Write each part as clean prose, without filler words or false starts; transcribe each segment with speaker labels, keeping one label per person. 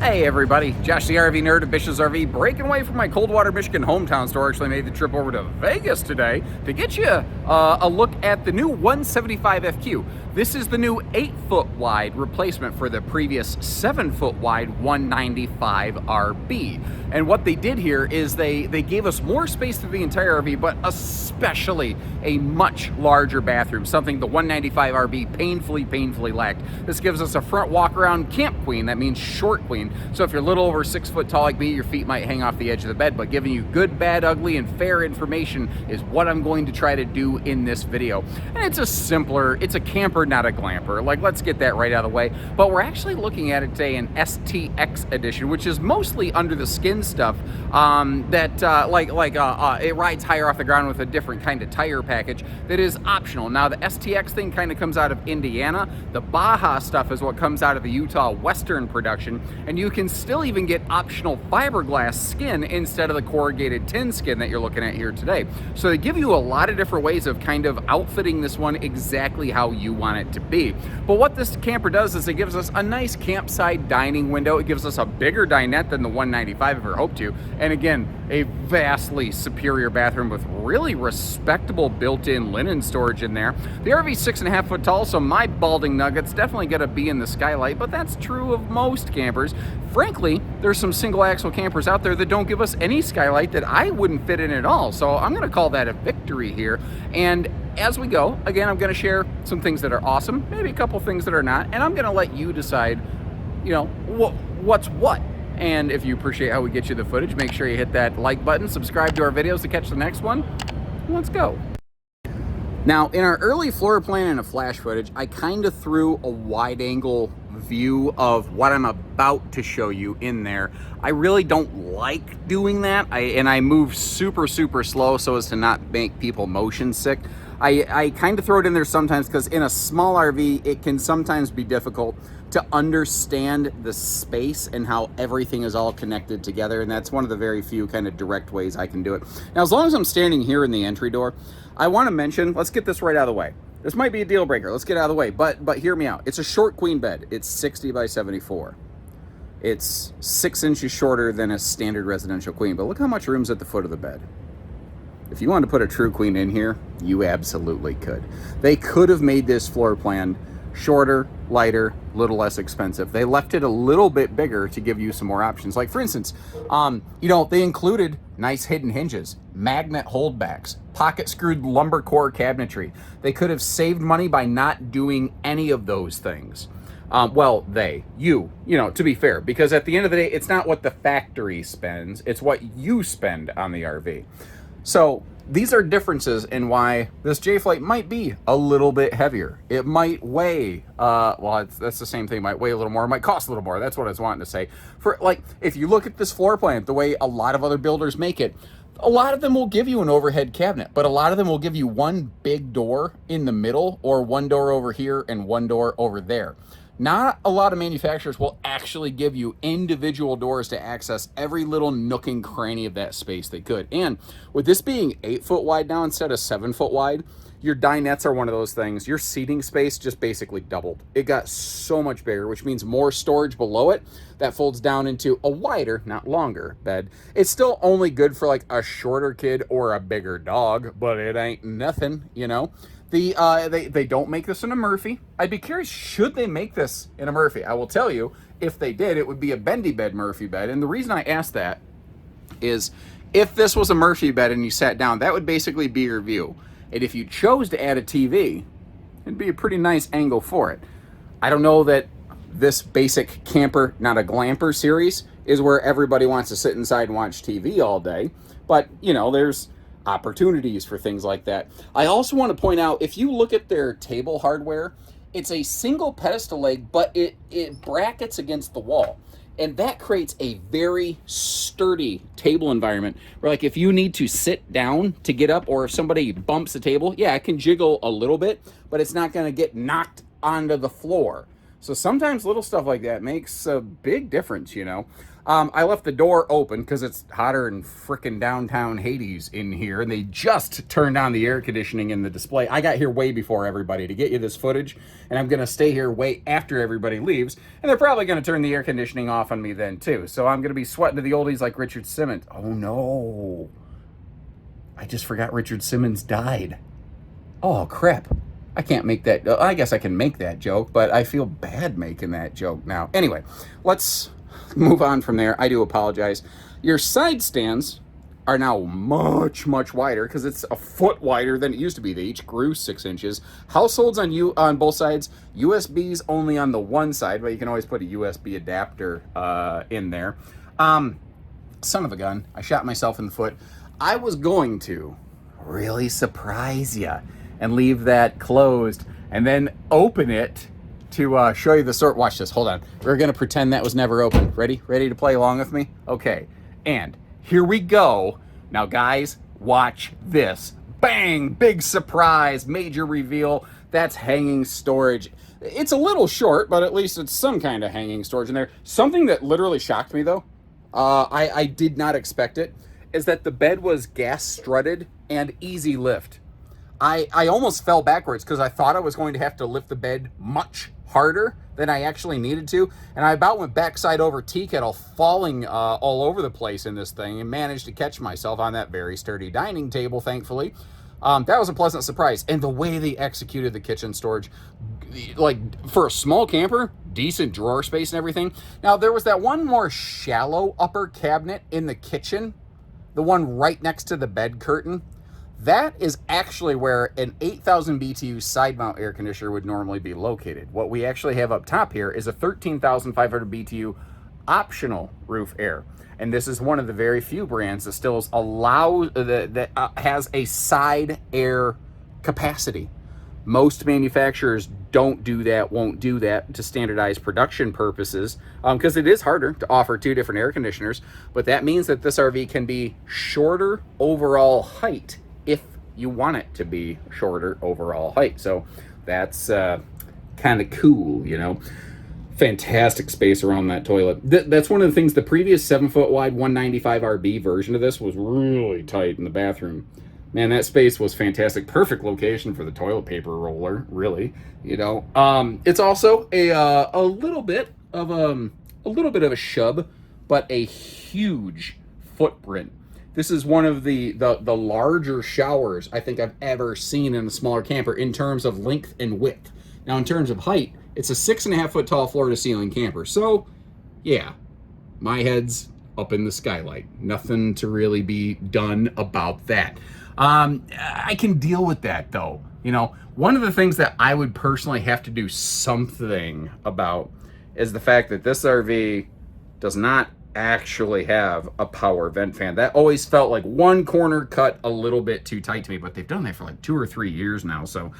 Speaker 1: Hey everybody, Josh the RV nerd of Bish's RV, breaking away from my Coldwater, Michigan hometown store. Actually made the trip over to Vegas today to get you a look at the new 175FQ. This is the new 8-foot wide replacement for the previous 7-foot wide 195RB. And what they did here is they gave us more space through the entire RV, but especially a much larger bathroom, something the 195RB painfully lacked. This gives us a front walk around camp queen. That means short queen. So if you're a little over 6 foot tall like me, your feet might hang off the edge of the bed, but giving you good, bad, ugly, and fair information is what I'm going to try to do in this video. And it's a camper, not a glamper. Like, let's get that right out of the way. But we're actually looking at it today in STX edition, which is mostly under the skin stuff it rides higher off the ground with a different kind of tire package that is optional. Now the STX thing kind of comes out of Indiana. The Baja stuff is what comes out of the Utah Western production, and you can still even get optional fiberglass skin instead of the corrugated tin skin that you're looking at here today. So they give you a lot of different ways of kind of outfitting this one exactly how you want it to be. But what this camper does is it gives us a nice campsite dining window. It gives us a bigger dinette than the 195 ever hoped to, and again, a vastly superior bathroom with really respectable built-in linen storage in there. The RV's 6.5 foot tall, so my balding nugget's definitely gonna be in the skylight, but that's true of most campers. Frankly, there's some single axle campers out there that don't give us any skylight that I wouldn't fit in at all, so I'm gonna call that a victory here. And as we go, again, I'm gonna share some things that are awesome, maybe a couple things that are not, and I'm gonna let you decide, what's what. And if you appreciate how we get you the footage, make sure you hit that like button, subscribe to our videos to catch the next one. Let's go. Now, in our early floor plan and a flash footage, I kind of threw a wide angle view of what I'm about to show you in there. I really don't like doing that, and I move super slow so as to not make people motion sick. I kind of throw it in there sometimes because in a small RV, it can sometimes be difficult to understand the space and how everything is all connected together, and that's one of the very few kind of direct ways I can do it. Now, as long as I'm standing here in the entry door, I want to mention, let's get this right out of the way. This might be a deal breaker. Let's get out of the way, but hear me out. It's a short queen bed. It's 60 by 74. It's 6 inches shorter than a standard residential queen, but look how much room's at the foot of the bed. If you wanted to put a true queen in here, you absolutely could. They could have made this floor plan shorter, lighter, a little less expensive. They left it a little bit bigger to give you some more options. Like, for instance, they included nice hidden hinges, magnet holdbacks, pocket screwed lumber core cabinetry. They could have saved money by not doing any of those things. To be fair, because at the end of the day, it's not what the factory spends, it's what you spend on the RV. So these are differences in why this J-Flight might be a little bit heavier. It might weigh, that's the same thing. It might weigh a little more. It might cost a little more. That's what I was wanting to say. If you look at this floor plan, the way a lot of other builders make it, a lot of them will give you an overhead cabinet, but a lot of them will give you one big door in the middle or one door over here and one door over there. Not a lot of manufacturers will actually give you individual doors to access every little nook and cranny of that space they could. And with this being 8 foot wide now instead of 7 foot wide, your dinettes are one of those things. Your seating space just basically doubled. It got so much bigger, which means more storage below it that folds down into a wider, not longer bed. It's still only good for like a shorter kid or a bigger dog, but it ain't nothing, They don't make this in a Murphy. I'd be curious, should they make this in a Murphy? I will tell you, if they did, it would be a bendy bed Murphy bed. And the reason I ask that is if this was a Murphy bed and you sat down, that would basically be your view. And if you chose to add a TV, it'd be a pretty nice angle for it. I don't know that this basic camper, not a glamper series is where everybody wants to sit inside and watch TV all day. But, there's opportunities for things like that. I also want to point out, if you look at their table hardware, it's a single pedestal leg, but it brackets against the wall. And that creates a very sturdy table environment where, like, if you need to sit down to get up or if somebody bumps the table, yeah, it can jiggle a little bit, but it's not going to get knocked onto the floor. So sometimes little stuff like that makes a big difference, I left the door open because it's hotter than frickin' downtown Hades in here, and they just turned on the air conditioning in the display. I got here way before everybody to get you this footage, and I'm going to stay here way after everybody leaves, and they're probably going to turn the air conditioning off on me then, too. So I'm going to be sweating to the oldies like Richard Simmons. Oh, no. I just forgot Richard Simmons died. Oh, crap. I can't make that. I guess I can make that joke, but I feel bad making that joke now. Anyway, let's move on from there. I do apologize. Your side stands are now much wider because it's a foot wider than it used to be. They each grew 6 inches. Households on both sides. USBs only on the one side, but you can always put a USB adapter in there. Son of a gun. I shot myself in the foot. I was going to really surprise you and leave that closed and then open it to show you the sort. Watch this. Hold on. We're going to pretend that was never open. Ready? Ready to play along with me? Okay. And here we go. Now, guys, watch this. Bang! Big surprise. Major reveal. That's hanging storage. It's a little short, but at least it's some kind of hanging storage in there. Something that literally shocked me, though, I did not expect it, is that the bed was gas strutted and easy lift. I almost fell backwards because I thought I was going to have to lift the bed much harder than I actually needed to, and I about went backside over tea kettle, falling all over the place in this thing, and managed to catch myself on that very sturdy dining table, thankfully. That was a pleasant surprise. And the way they executed the kitchen storage, like for a small camper, decent drawer space and everything. Now, there was that one more shallow upper cabinet in the kitchen, the one right next to the bed curtain. That is actually where an 8,000 BTU side mount air conditioner would normally be located. What we actually have up top here is a 13,500 BTU optional roof air. And this is one of the very few brands that still has a side air capacity. Most manufacturers don't do that, won't do that to standardize production purposes, because it is harder to offer two different air conditioners. But that means that this RV can be shorter overall height if you want it to be shorter overall height. So that's kind of cool, you know. Fantastic space around that toilet. That's one of the things. The previous 7-foot wide 195 RB version of this was really tight in the bathroom. Man, that space was fantastic. Perfect location for the toilet paper roller, really. You know, it's also a little bit of a shub, but a huge footprint. This is one of the larger showers I think I've ever seen in a smaller camper in terms of length and width. Now, in terms of height, it's a 6.5 foot tall floor to ceiling camper. So, yeah, my head's up in the skylight. Nothing to really be done about that. I can deal with that, though. You know, one of the things that I would personally have to do something about is the fact that this RV does not actually have a power vent fan. That always felt like one corner cut a little bit too tight to me, but they've done that for like 2 or 3 years now. So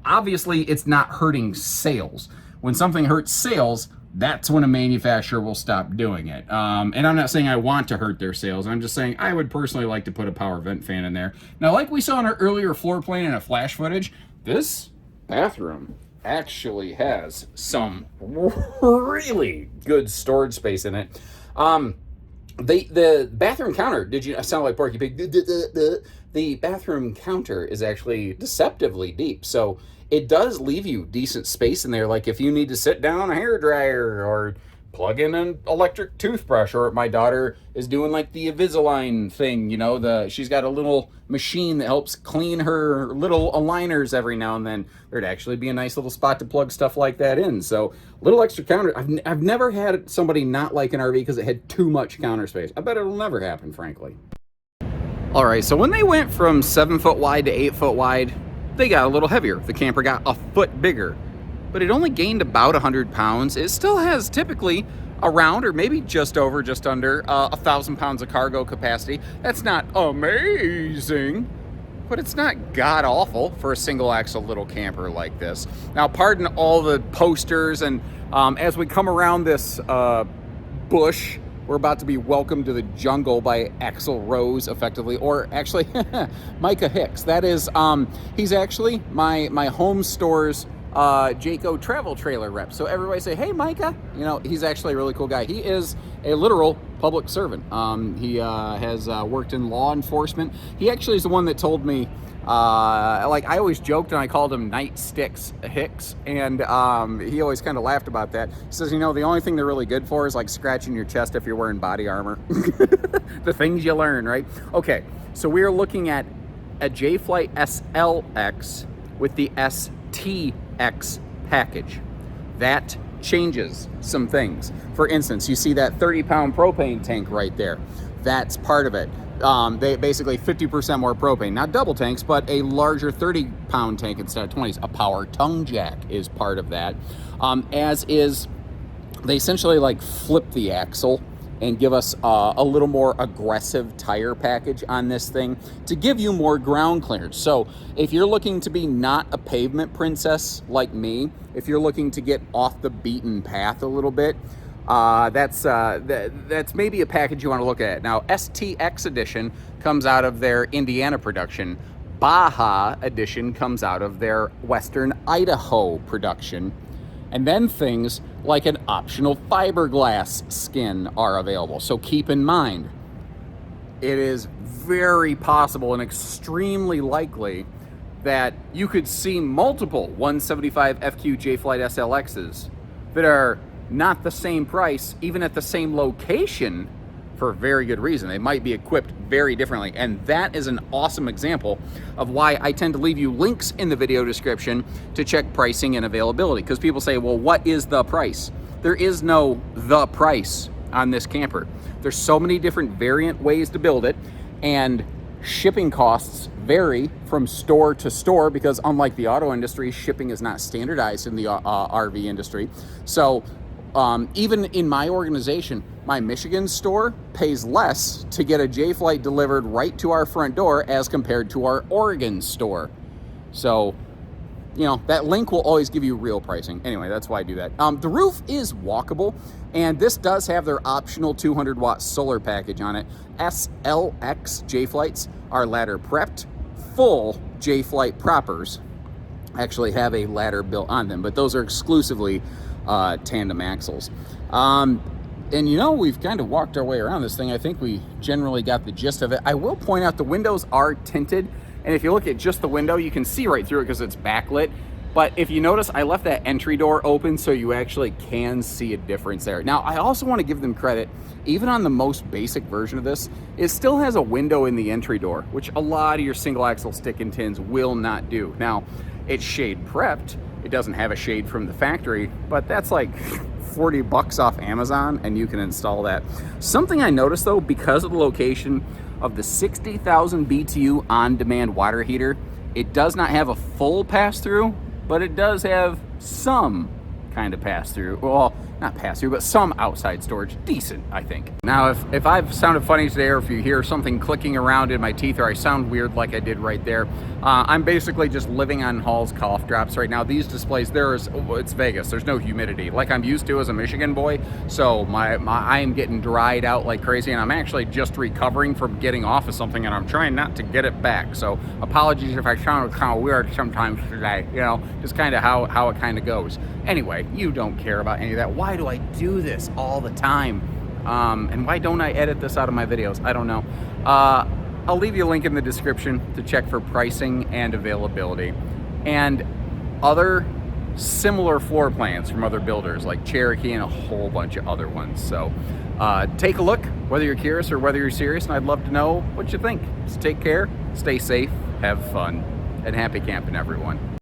Speaker 1: obviously it's not hurting sales. When something hurts sales, that's when a manufacturer will stop doing it. And I'm not saying I want to hurt their sales. I'm just saying I would personally like to put a power vent fan in there. Now, like we saw in our earlier floor plan and a flash footage, this bathroom actually has some really good storage space in it. The bathroom counter, I sound like Porky Pig. The bathroom counter is actually deceptively deep. So it does leave you decent space in there. Like if you need to sit down a hairdryer or plug in an electric toothbrush, or my daughter is doing like the Invisalign thing, you know, she's got a little machine that helps clean her little aligners every now and then. There'd actually be a nice little spot to plug stuff like that in. So little extra counter. I've never had somebody not like an RV because it had too much counter space. I bet it'll never happen, frankly. All right, so when they went from 7 foot wide to 8 foot wide, they got a little heavier. The camper got a foot bigger, but it only gained about 100 pounds. It still has typically around, or maybe just under 1,000 pounds of cargo capacity. That's not amazing, but it's not god awful for a single axle little camper like this. Now, pardon all the posters, and as we come around this bush, we're about to be welcomed to the jungle by Axl Rose, effectively, or actually Micah Hicks. That is, he's actually my home store's Jayco travel trailer rep. So everybody say, hey, Micah. You know, he's actually a really cool guy. He is a literal public servant. He has worked in law enforcement. He actually is the one that told me, like, I always joked and I called him Night Sticks Hicks, and he always kind of laughed about that. He says, you know, the only thing they're really good for is like scratching your chest if you're wearing body armor. The things you learn, right? Okay, so we are looking at a J-Flight SLX with the STX package. That changes some things. For instance, you see that 30-pound propane tank right there. That's part of it. They basically 50% more propane, not double tanks, but a larger 30-pound tank instead of 20s. A power tongue jack is part of that, as is, they essentially like flip the axle and give us a little more aggressive tire package on this thing to give you more ground clearance. So if you're looking to be not a pavement princess like me, if you're looking to get off the beaten path a little bit, that's maybe a package you want to look at. Now, STX edition comes out of their Indiana production. Baja edition comes out of their Western Idaho production. And then things like an optional fiberglass skin are available. So keep in mind, it is very possible and extremely likely that you could see multiple 175FQ J-Flight SLXs that are not the same price, even at the same location, for a very good reason. They might be equipped very differently. And that is an awesome example of why I tend to leave you links in the video description to check pricing and availability. Because people say, well, what is the price? There is no the price on this camper. There's so many different variant ways to build it, and shipping costs vary from store to store because unlike the auto industry, shipping is not standardized in the RV industry. So even in my organization, my Michigan store pays less to get a J-Flight delivered right to our front door as compared to our Oregon store. So, you know, that link will always give you real pricing. Anyway, that's why I do that. The roof is walkable, and this does have their optional 200-watt solar package on it. SLX J-Flights are ladder prepped. Full J-Flight propers actually have a ladder built on them, but those are exclusively tandem axles. And you know, we've kind of walked our way around this thing. I think we generally got the gist of it. I will point out the windows are tinted, and if you look at just the window, you can see right through it because it's backlit. But if you notice, I left that entry door open so you actually can see a difference there. Now, I also want to give them credit. Even on the most basic version of this, it still has a window in the entry door, which a lot of your single axle stick-in tins will not do. Now, it's shade prepped. It doesn't have a shade from the factory, but that's like $40 off Amazon and you can install that. Something I noticed though, because of the location of the 60,000 BTU on-demand water heater, it does not have a full pass-through, but it does have some kind of pass-through. Well, not pass-through, but some outside storage. Decent, I think. Now, if I've sounded funny today, or if you hear something clicking around in my teeth, or I sound weird like I did right there, I'm basically just living on Hall's cough drops right now. These displays, it's Vegas. There's no humidity like I'm used to as a Michigan boy. So I am getting dried out like crazy, and I'm actually just recovering from getting off of something, and I'm trying not to get it back. So apologies if I sound kind of weird sometimes today, you know, just kind of how it kind of goes. Anyway, you don't care about any of that. Why do I do this all the time? And why don't I edit this out of my videos? I don't know. I'll leave you a link in the description to check for pricing and availability and other similar floor plans from other builders like Cherokee and a whole bunch of other ones. So take a look, whether you're curious or whether you're serious, and I'd love to know what you think. So take care, stay safe, have fun, and happy camping, everyone.